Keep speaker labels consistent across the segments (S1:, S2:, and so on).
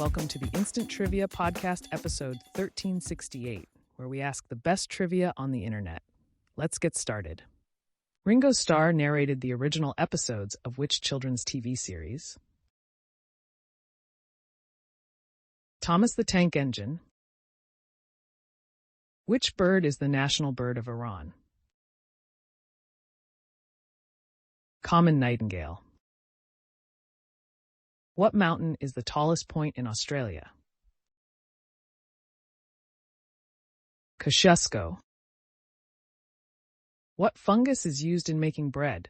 S1: welcome to the Instant Trivia Podcast episode 1368, where we ask the best trivia on the internet. Let's get started. Ringo Starr narrated the original episodes of which children's TV series? Thomas the Tank Engine. Which bird is the national bird of Iran? Common nightingale. What mountain is the tallest point in Australia? Kosciuszko. What fungus is used in making bread?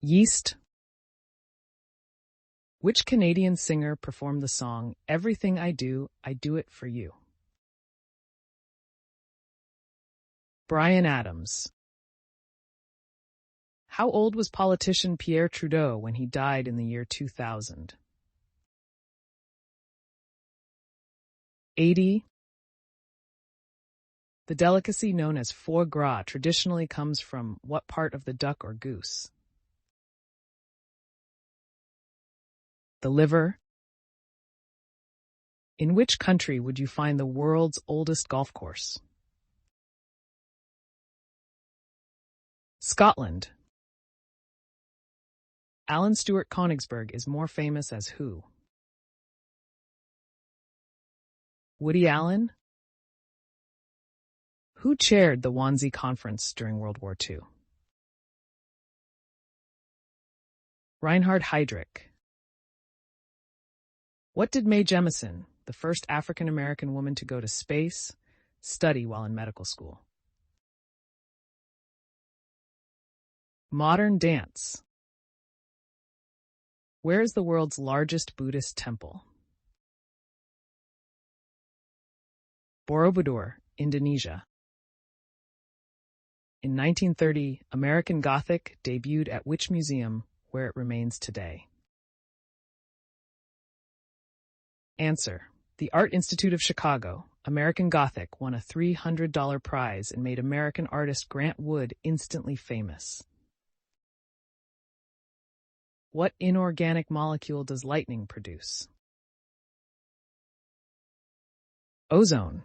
S1: Yeast. Which Canadian singer performed the song "Everything I Do It for You"? Bryan Adams. How old was politician Pierre Trudeau when he died in the year 2000? 80. The delicacy known as foie gras traditionally comes from what part of the duck or goose? The liver. In which country would you find the world's oldest golf course? Scotland. Alan Stewart Konigsberg is more famous as who? Woody Allen? Who chaired the Wannsee Conference during World War II? Reinhard Heydrich. What did Mae Jemison, the first African-American woman to go to space, study while in medical school? Modern dance. Where is the world's largest Buddhist temple? Borobudur, Indonesia. In 1930, American Gothic debuted at which museum where it remains today? Answer. The Art Institute of Chicago. American Gothic won a $300 prize and made American artist Grant Wood instantly famous. What inorganic molecule does lightning produce? Ozone.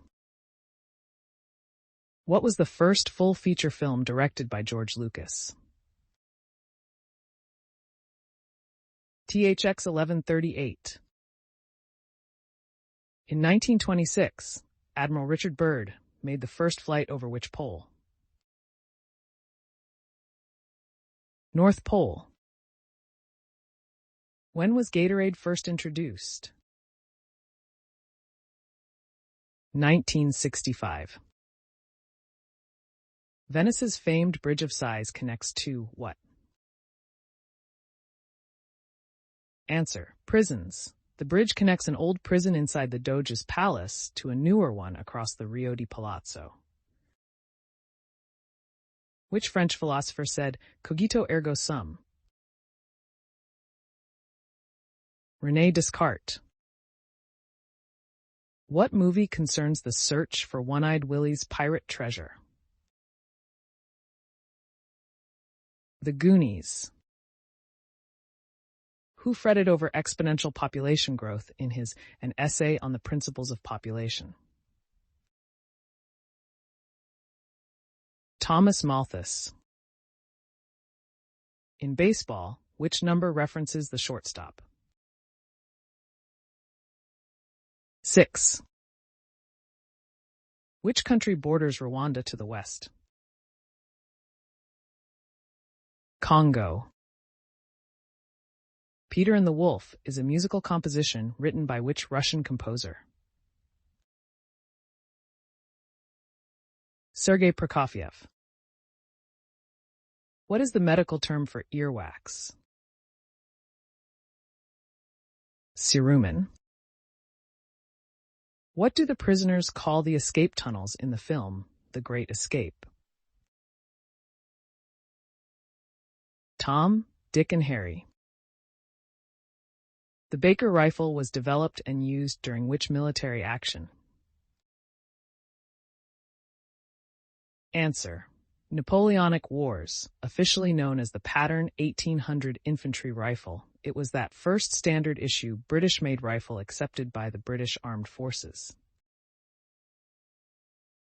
S1: What was the first full-feature film directed by George Lucas? THX 1138. In 1926, Admiral Richard Byrd made the first flight over which pole? North Pole. When was Gatorade first introduced? 1965. Venice's famed Bridge of Sighs connects to what? Answer. Prisons. The bridge connects an old prison inside the Doge's palace to a newer one across the Rio di Palazzo. Which French philosopher said, "Cogito ergo sum"? René Descartes. What movie concerns the search for One-Eyed Willie's pirate treasure? The Goonies. Who fretted over exponential population growth in his An Essay on the Principles of Population? Thomas Malthus. In baseball, which number references the shortstop? 6. Which country borders Rwanda to the west? Congo. Peter and the Wolf is a musical composition written by which Russian composer? Sergei Prokofiev. What is the medical term for earwax? Cerumen. What do the prisoners call the escape tunnels in the film, The Great Escape? Tom, Dick, and Harry. The Baker rifle was developed and used during which military action? Answer. Napoleonic Wars, officially known as the Pattern 1800 infantry rifle, It was that first standard-issue British-made rifle accepted by the British Armed Forces.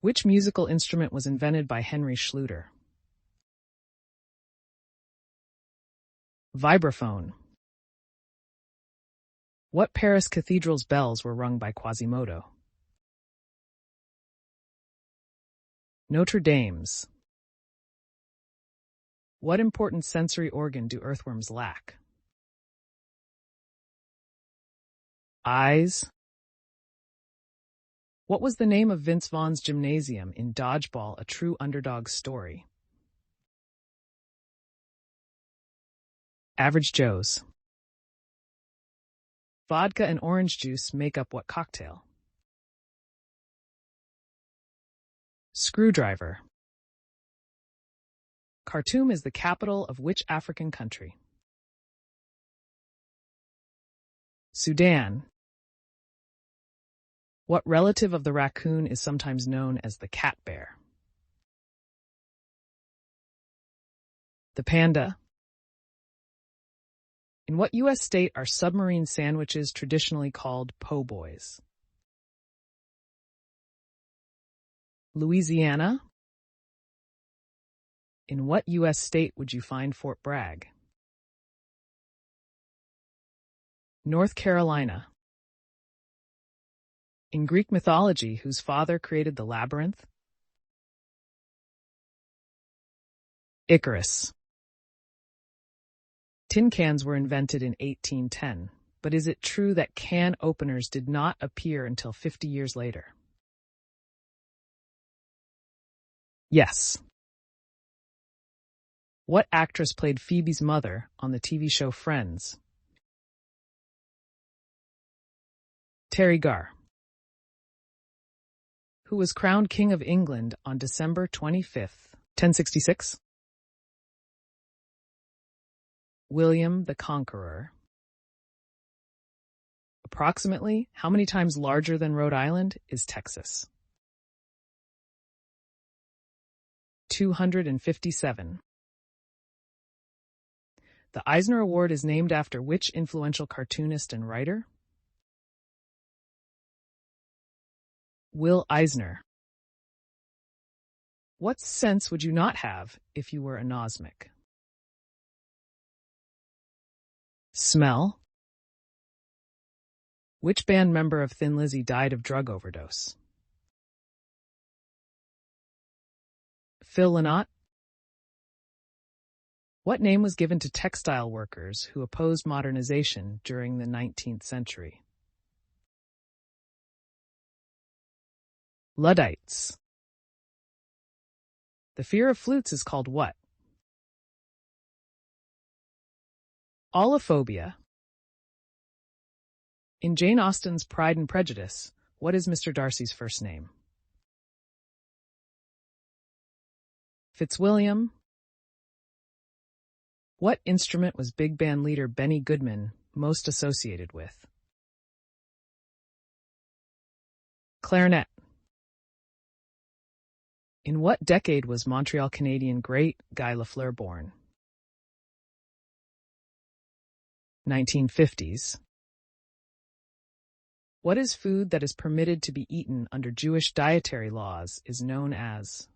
S1: Which musical instrument was invented by Henry Schluter? Vibraphone. What Paris cathedral's bells were rung by Quasimodo? Notre Dame's. What important sensory organ do earthworms lack? Eyes. What was the name of Vince Vaughn's gymnasium in Dodgeball, A True Underdog Story? Average Joe's. Vodka and orange juice make up what cocktail? Screwdriver. Khartoum is the capital of which African country? Sudan. What relative of the raccoon is sometimes known as the cat bear? The panda. In what U.S. state are submarine sandwiches traditionally called po' boys? Louisiana. In what U.S. state would you find Fort Bragg? North Carolina. In Greek mythology, whose father created the labyrinth? Icarus. Tin cans were invented in 1810, but is it true that can openers did not appear until 50 years later? Yes. What actress played Phoebe's mother on the TV show Friends? Terry Garr. Who was crowned King of England on December 25th, 1066? William the Conqueror. Approximately how many times larger than Rhode Island is Texas? 257. The Eisner Award is named after which influential cartoonist and writer? Will Eisner. What sense would you not have if you were anosmic? Smell. Which band member of Thin Lizzy died of drug overdose? Phil Lynott. What name was given to textile workers who opposed modernization during the 19th century? Luddites. The fear of flutes is called what? Allophobia. In Jane Austen's Pride and Prejudice, what is Mr. Darcy's first name? Fitzwilliam. What instrument was big band leader Benny Goodman most associated with? Clarinet. In what decade was Montreal Canadian great Guy Lafleur born? 1950s. What is food that is permitted to be eaten under Jewish dietary laws is known as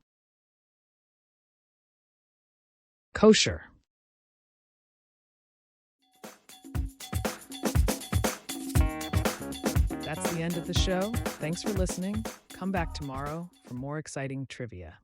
S1: kosher? That's the end of the show. Thanks for listening. Come back tomorrow for more exciting trivia.